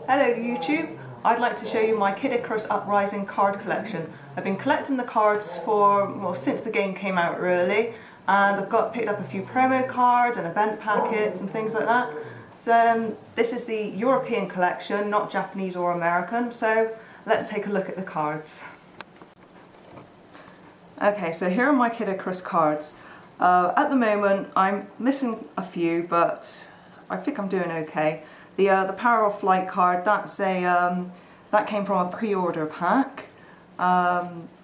Hello YouTube, I'd like to show you my Icarus Uprising card collection. I've been collecting the cards for, well, since the game came out really, and I've picked up a few promo cards and event packets and things like that. So this is the European collection, not Japanese or American, so let's take a look at the cards. Okay, so here are my Icarus cards. At the moment I'm missing a few, but I think I'm doing okay. The Power of Flight card, that came from a pre-order pack.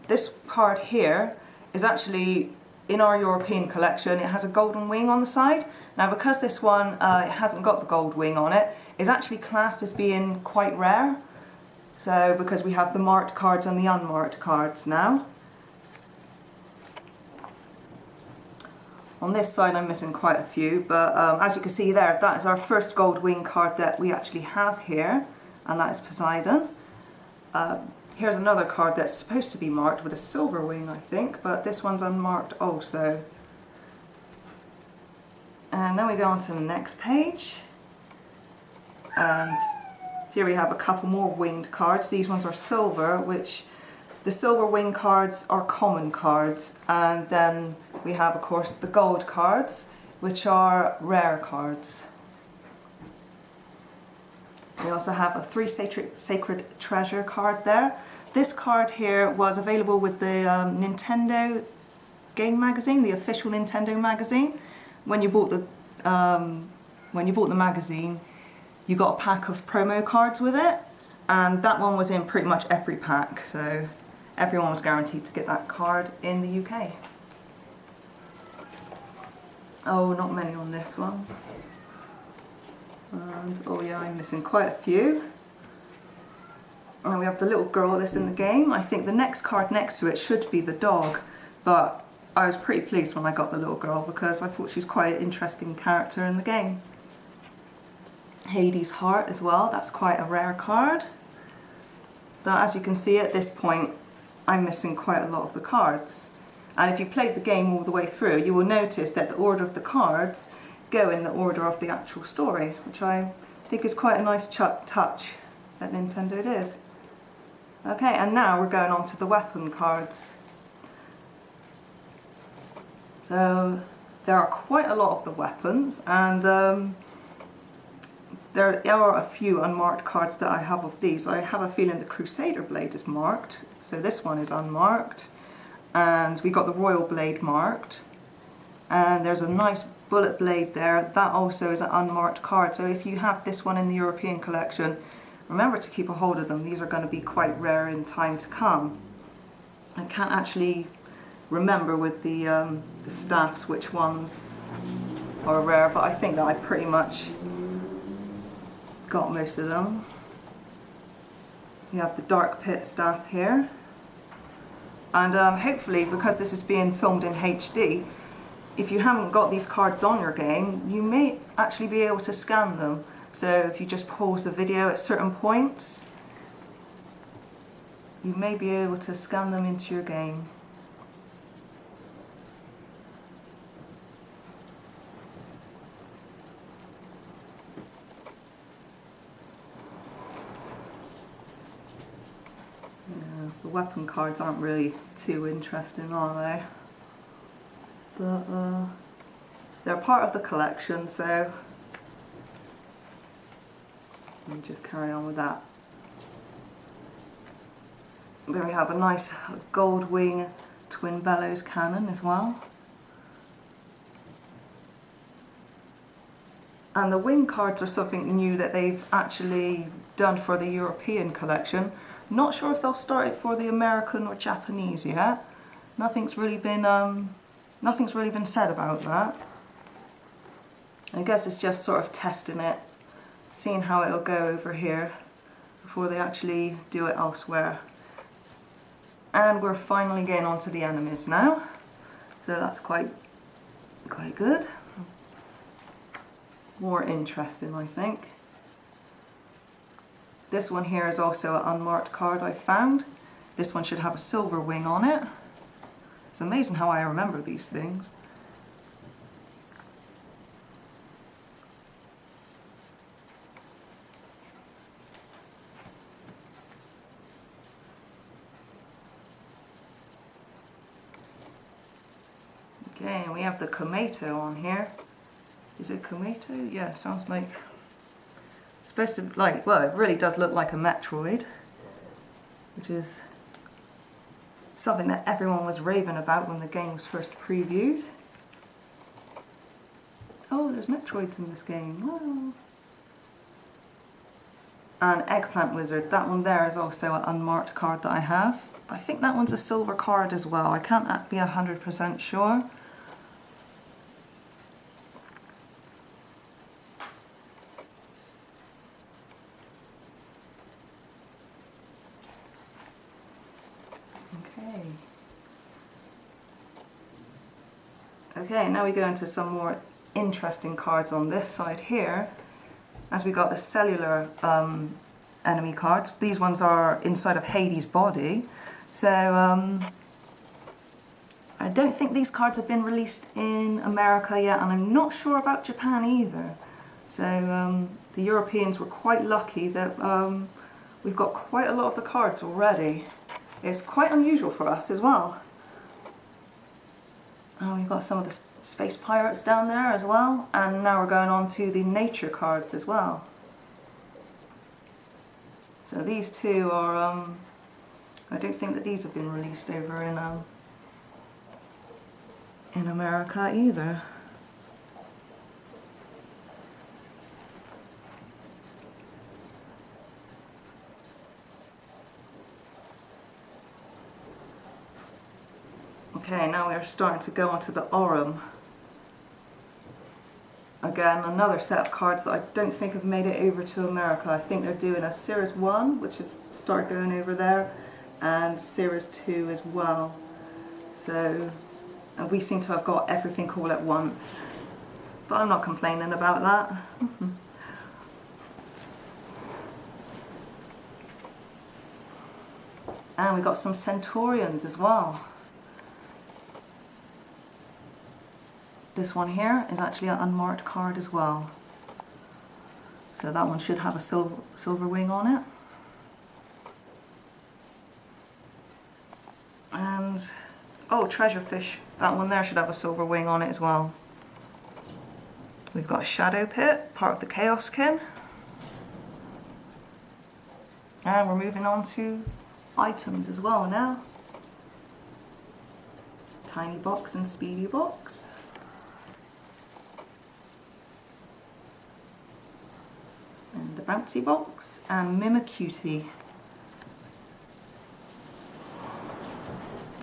This card here is actually in our European collection. It has a golden wing on the side. Now because this one it hasn't got the gold wing on it, it's actually classed as being quite rare. So because we have the marked cards and the unmarked cards now. On this side I'm missing quite a few, but as you can see there, that is our first gold wing card that we actually have here, and that is Poseidon. Here's another card that's supposed to be marked with a silver wing, I think, but this one's unmarked also. And then we go on to the next page, and here we have a couple more winged cards. These ones are silver, which the silver wing cards are common cards, and then we have of course the gold cards, which are rare cards. We also have a 3 Sacred Treasure card there. This card here was available with the Nintendo game magazine, the official Nintendo magazine. When you bought the magazine, you got a pack of promo cards with it, and that one was in pretty much every pack, so everyone was guaranteed to get that card in the UK. Oh, not many on this one. And oh yeah, I'm missing quite a few. And we have the little girl that's in the game. I think the next card next to it should be the dog, but I was pretty pleased when I got the little girl because I thought she was quite an interesting character in the game. Hades' Heart as well, that's quite a rare card. But as you can see at this point, I'm missing quite a lot of the cards. And if you played the game all the way through, you will notice that the order of the cards go in the order of the actual story, which I think is quite a nice touch that Nintendo did. Okay, and now we're going on to the weapon cards. So there are quite a lot of the weapons, and there are a few unmarked cards that I have of these. I have a feeling the Crusader Blade is marked, so this one is unmarked. And we got the Royal Blade marked. And there's a nice Bullet Blade there. That also is an unmarked card. So if you have this one in the European collection, remember to keep a hold of them. These are going to be quite rare in time to come. I can't actually remember with the staffs which ones are rare, but I think that I pretty much got most of them. You have the Dark Pit staff here, and hopefully, because this is being filmed in HD, if you haven't got these cards on your game, you may actually be able to scan them. So if you just pause the video at certain points, you may be able to scan them into your game. The weapon cards aren't really too interesting, are they? But they're part of the collection, so let me just carry on with that. There we have a nice gold wing twin bellows cannon as well. And the wing cards are something new that they've actually done for the European collection. Not sure if they'll start it for the American or Japanese yet. Nothing's really been said about that. I guess it's just sort of testing it, seeing how it'll go over here before they actually do it elsewhere. And we're finally getting onto the enemies now, so that's quite good. More interesting, I think. This one here is also an unmarked card I found. This one should have a silver wing on it. It's amazing how I remember these things. Okay, and we have the Komato on here. Is it Komato? Yeah, sounds like... It's supposed to, like, well, it really does look like a Metroid, which is something that everyone was raving about when the game was first previewed. Oh, there's Metroids in this game. Wow. And Eggplant Wizard, that one there is also an unmarked card that I have. I think that one's a silver card as well. I can't be 100% sure. Okay. Okay, now we go into some more interesting cards on this side here. As we got the Cellular enemy cards. These ones are inside of Hades' body. So I don't think these cards have been released in America yet, and I'm not sure about Japan either. So the Europeans were quite lucky that we've got quite a lot of the cards already. It's quite unusual for us as well. We've got some of the space pirates down there as well, and now we're going on to the nature cards as well. So these two are, I don't think that these have been released over in America either. Okay, now we're starting to go on to the Aurum. Again, another set of cards that I don't think have made it over to America. I think they're doing a Series 1, which have started going over there, and Series 2 as well. So we seem to have got everything all at once. But I'm not complaining about that. And we got some Centaurians as well. This one here is actually an unmarked card as well. So that one should have a silver wing on it. And, oh, Treasurefish. That one there should have a silver wing on it as well. We've got a Shadow Pit, part of the Chaos Kin. And we're moving on to items as well now. Tiny Box and Speedy Box. And the Bouncy Box and Mimicutie.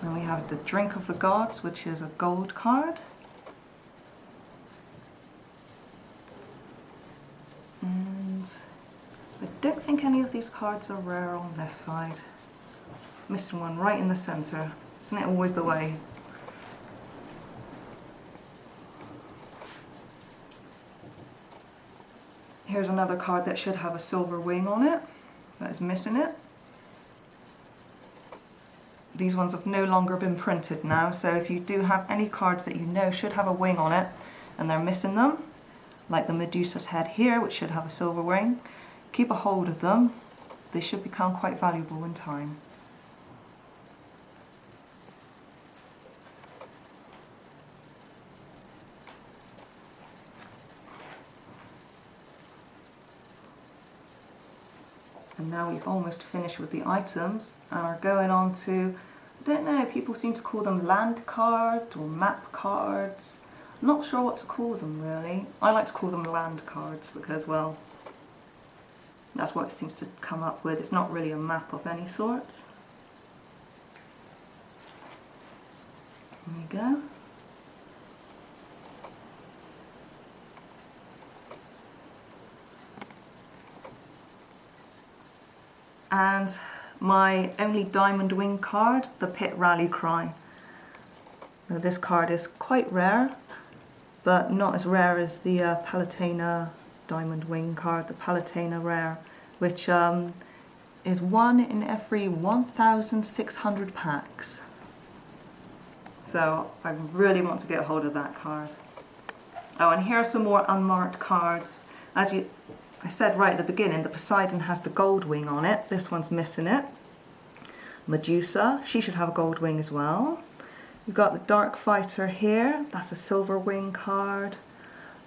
And we have the Drink of the Gods, which is a gold card. And I don't think any of these cards are rare on this side. Missing one right in the centre. Isn't it always the way? Here's another card that should have a silver wing on it. That is missing it. These ones have no longer been printed now, so if you do have any cards that you know should have a wing on it and they're missing them, like the Medusa's head here, which should have a silver wing, keep a hold of them. They should become quite valuable in time. And now we've almost finished with the items and are going on to, I don't know, people seem to call them land cards or map cards. I'm not sure what to call them really. I like to call them land cards because, well, that's what it seems to come up with. It's not really a map of any sort. There we go. And my only diamond wing card, the Pit Rally Cry. Now this card is quite rare, but not as rare as the Palutena diamond wing card, the Palutena rare, which is one in every 1,600 packs. So I really want to get a hold of that card. Oh, and here are some more unmarked cards. As I said right at the beginning, the Poseidon has the gold wing on it. This one's missing it. Medusa, she should have a gold wing as well. We've got the Dark Fighter here, that's a silver wing card.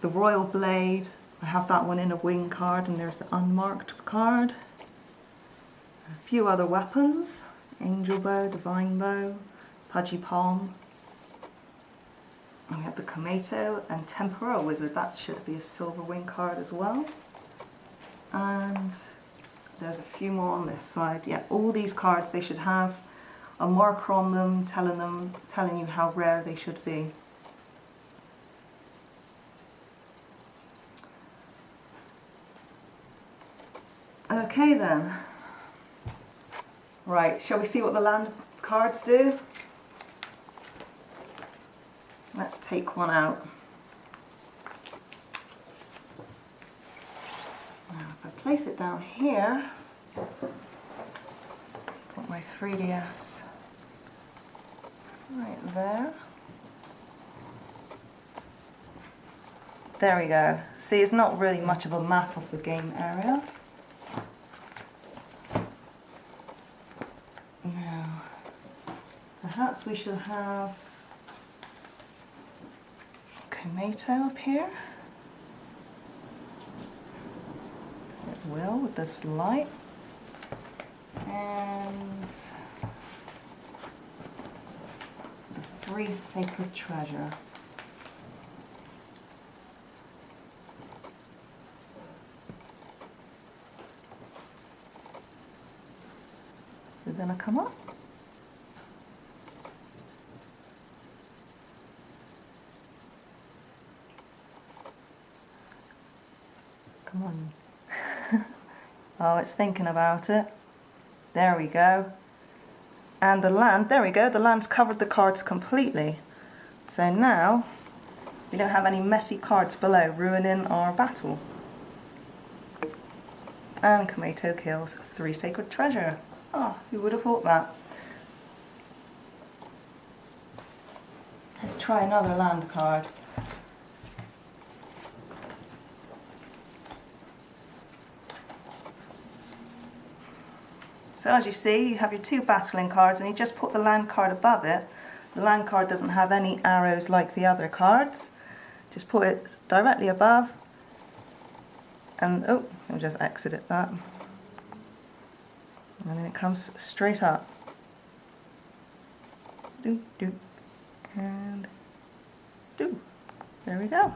The Royal Blade, I have that one in a wing card, and there's the unmarked card. A few other weapons, Angel Bow, Divine Bow, Pudgy Palm. And we have the Komeito and Temporal Wizard, that should be a silver wing card as well. And there's a few more on this side. Yeah, all these cards, they should have a marker on them telling you how rare they should be. Okay then. Right, shall we see what the land cards do? Let's take one out. Now if I place it down here, put my 3DS right there. There we go. See, it's not really much of a map of the game area. Now, perhaps we should have Komeito up here. It will with this light. And the 3 Sacred Treasure. Is it gonna come up? Come on. Oh, it's thinking about it. There we go. And the land, there we go, the land's covered the cards completely. So now, we don't have any messy cards below ruining our battle. And Komeito kills 3 Sacred Treasure. Oh, who would have thought that? Let's try another land card. So as you see, you have your 2 battling cards and you just put the land card above it. The land card doesn't have any arrows like the other cards. Just put it directly above and, oh, let me just exit it that. And then it comes straight up. Do, do, and do. There we go.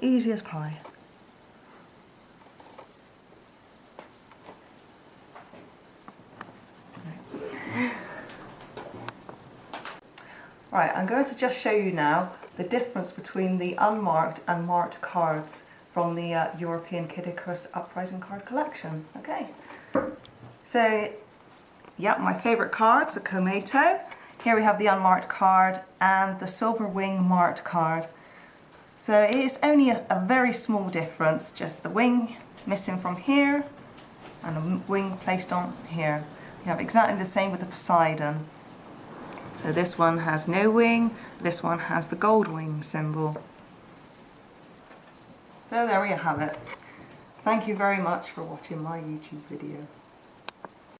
Easy as pie. Right, I'm going to just show you now the difference between the unmarked and marked cards from the European Icarus Uprising card collection. Okay, so yeah, my favourite cards are Komeito. Here we have the unmarked card and the Silver Wing marked card. So it is only a very small difference, just the wing missing from here and a wing placed on here. You have exactly the same with the Poseidon. So this one has no wing, this one has the gold wing symbol. So there we have it. Thank you very much for watching my YouTube video.